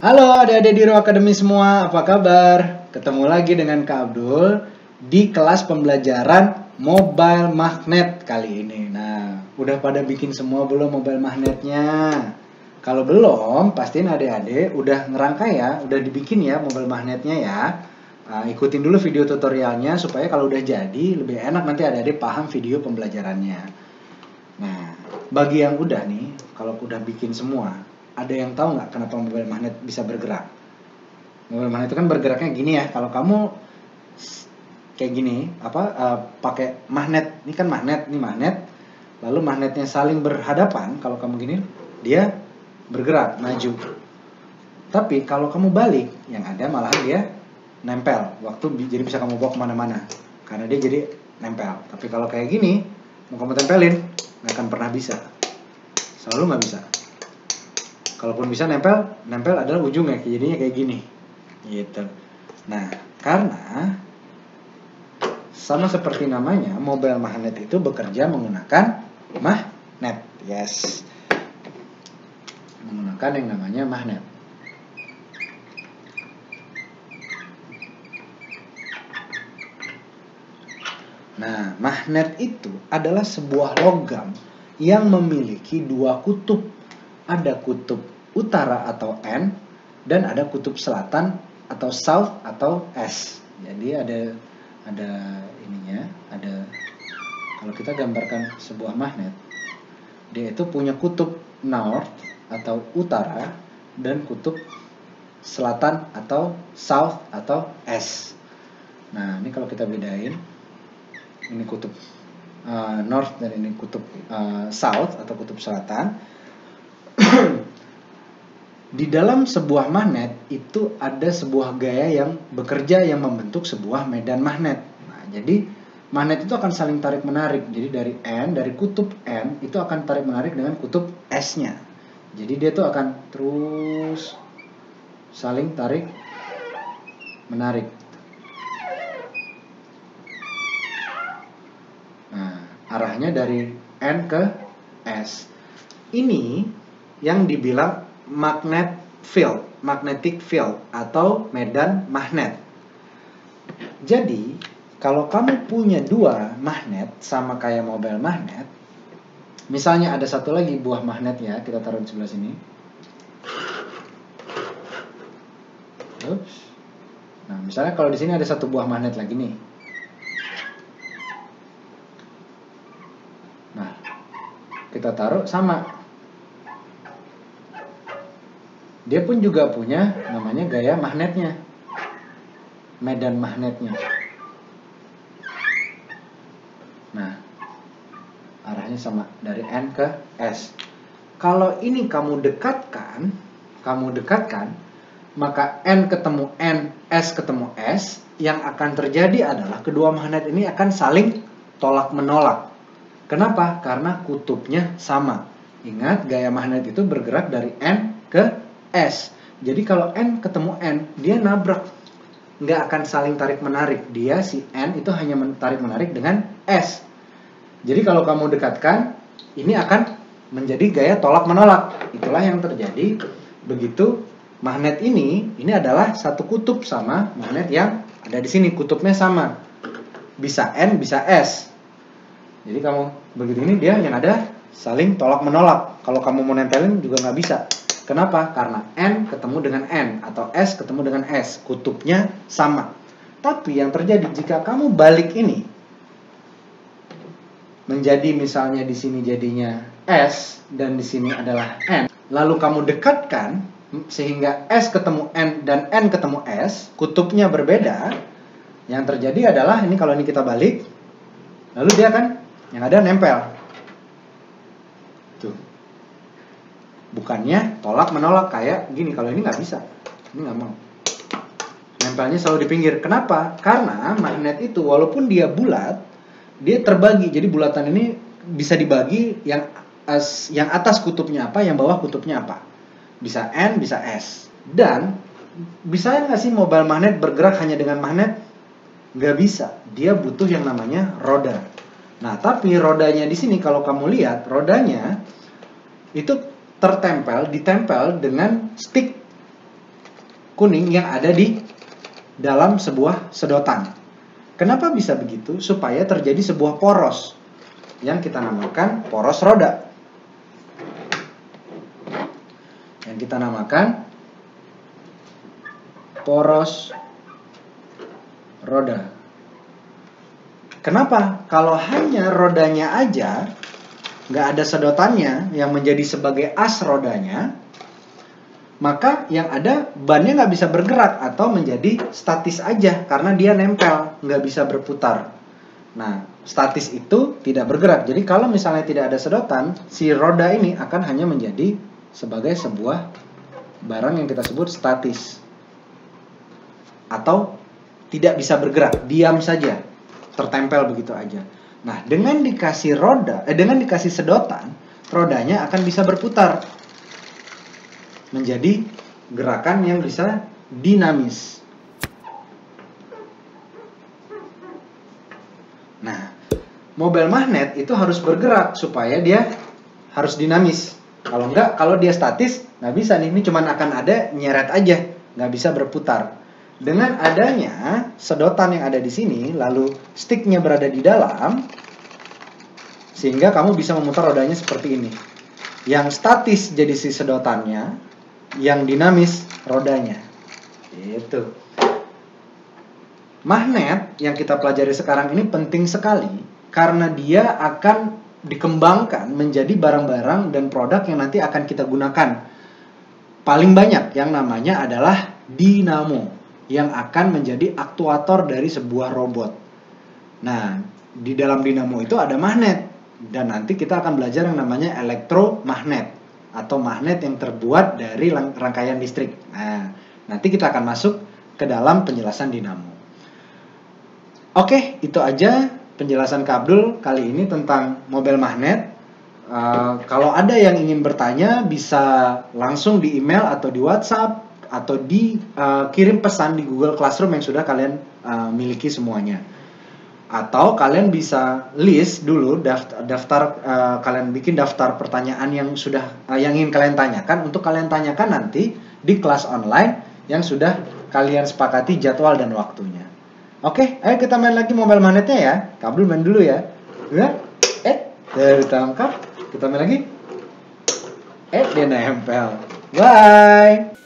Halo adik-adik di Ro Academy semua, apa kabar? Ketemu lagi dengan Kak Abdul di kelas pembelajaran mobile magnet kali ini. Nah, udah pada bikin semua belum mobile magnetnya? Kalau belum, pastiin adik-adik udah ngerangkai ya, udah dibikin ya mobile magnetnya ya. Nah, ikutin dulu video tutorialnya supaya kalau udah jadi lebih enak nanti adik-adik paham video pembelajarannya. Nah, bagi yang udah nih, kalau udah bikin semua, ada yang tahu nggak kenapa mobile magnet bisa bergerak? Mobile magnet itu kan bergeraknya gini ya. Kalau kamu kayak gini, pakai magnet, ini kan magnet, ini magnet. Lalu magnetnya saling berhadapan. Kalau kamu gini, dia bergerak maju. Tapi kalau kamu balik, yang ada malah dia nempel. Jadi bisa kamu bawa kemana-mana. Karena dia jadi nempel. Tapi kalau kayak gini, mau kamu tempelin, nggak akan pernah bisa. Selalu nggak bisa. Kalaupun bisa nempel adalah ujungnya, jadinya kayak gini, gitu. Nah, karena sama seperti namanya, mobile magnet itu bekerja menggunakan magnet, yes, menggunakan yang namanya magnet. Nah, magnet itu adalah sebuah logam yang memiliki dua kutub. Ada kutub utara atau N dan ada kutub selatan atau South atau S. Jadi ada ininya, kalau kita gambarkan sebuah magnet, dia itu punya kutub North atau utara dan kutub selatan atau South atau S. Nah, ini kalau kita bedain, ini kutub North dan ini kutub South atau kutub selatan. Di dalam sebuah magnet itu ada sebuah gaya yang bekerja yang membentuk sebuah medan magnet. Nah, jadi magnet itu akan saling tarik menarik. Jadi dari kutub N itu akan tarik menarik dengan kutub S-nya. Jadi dia tuh akan terus saling tarik menarik. Nah, arahnya dari N ke S. Ini yang dibilang magnetic field atau medan magnet. Jadi, kalau kamu punya dua magnet sama kayak mobile magnet, misalnya ada satu lagi buah magnet ya, kita taruh di sebelah sini. Oops. Nah, misalnya kalau di sini ada satu buah magnet lagi nih. Nah, kita taruh sama. Dia pun juga punya namanya gaya magnetnya, medan magnetnya. Nah, arahnya sama dari N ke S. Kalau ini kamu dekatkan, maka N ketemu N, S ketemu S, yang akan terjadi adalah kedua magnet ini akan saling tolak menolak. Kenapa? Karena kutubnya sama. Ingat, gaya magnet itu bergerak dari N ke S. Jadi kalau N ketemu N, dia nabrak. Nggak akan saling tarik-menarik. Dia, si N, itu hanya tarik-menarik dengan S. Jadi kalau kamu dekatkan, ini akan menjadi gaya tolak-menolak. Itulah yang terjadi begitu magnet ini adalah satu kutub sama magnet yang ada di sini. Kutubnya sama. Bisa N, bisa S. Jadi kamu begitu ini, dia yang ada saling tolak-menolak. Kalau kamu mau nempelin juga nggak bisa. Kenapa? Karena N ketemu dengan N atau S ketemu dengan S, kutubnya sama. Tapi yang terjadi jika kamu balik ini menjadi misalnya di sini jadinya S dan di sini adalah N, lalu kamu dekatkan sehingga S ketemu N dan N ketemu S, kutubnya berbeda. Yang terjadi adalah ini, kalau ini kita balik, lalu dia kan yang ada nempel. Tuh. Bukannya tolak menolak kayak gini. Kalau ini nggak bisa, ini nggak mau. Nempelnya selalu di pinggir. Kenapa? Karena magnet itu walaupun dia bulat, dia terbagi. Jadi bulatan ini bisa dibagi, yang atas kutubnya apa, yang bawah kutubnya apa. Bisa N, bisa S. Dan bisa nggak sih mobile magnet bergerak hanya dengan magnet? Nggak bisa. Dia butuh yang namanya roda. Nah, tapi rodanya di sini kalau kamu lihat, rodanya itu ditempel dengan stick kuning yang ada di dalam sebuah sedotan. Kenapa bisa begitu? Supaya terjadi sebuah poros yang kita namakan poros roda. Yang kita namakan poros roda. Kenapa? Kalau hanya rodanya aja, nggak ada sedotannya yang menjadi sebagai as rodanya, maka yang ada bannya nggak bisa bergerak atau menjadi statis aja karena dia nempel, nggak bisa berputar. Nah, statis itu tidak bergerak. Jadi kalau misalnya tidak ada sedotan, si roda ini akan hanya menjadi sebagai sebuah barang yang kita sebut statis atau tidak bisa bergerak, diam saja, tertempel begitu aja. Nah, dengan dikasih dengan dikasih sedotan, rodanya akan bisa berputar menjadi gerakan yang bisa dinamis. Nah, mobile magnet itu harus bergerak supaya dia harus dinamis. Kalau enggak, kalau dia statis, nggak bisa nih. Ini cuma akan ada nyeret aja, nggak bisa berputar. Dengan adanya sedotan yang ada di sini, lalu sticknya berada di dalam, sehingga kamu bisa memutar rodanya seperti ini. Yang statis jadi si sedotannya, yang dinamis rodanya. Itu. Magnet yang kita pelajari sekarang ini penting sekali karena dia akan dikembangkan menjadi barang-barang dan produk yang nanti akan kita gunakan. Paling banyak yang namanya adalah dinamo yang akan menjadi aktuator dari sebuah robot. Nah, di dalam dinamo itu ada magnet dan nanti kita akan belajar yang namanya elektromagnet atau magnet yang terbuat dari rangkaian listrik. Nah, nanti kita akan masuk ke dalam penjelasan dinamo. Oke, itu aja penjelasan Kak Abdul kali ini tentang mobile magnet. Kalau ada yang ingin bertanya bisa langsung di email atau di WhatsApp atau dikirim pesan di Google Classroom yang sudah kalian miliki semuanya. Atau kalian bisa list dulu daftar kalian bikin daftar pertanyaan yang ingin kalian tanyakan untuk kalian tanyakan nanti di kelas online yang sudah kalian sepakati jadwal dan waktunya. Oke, ayo kita main lagi mobile magnetnya ya. Kak Abdul main dulu ya. Ditangkap. Kita main lagi. Dia nempel. Bye.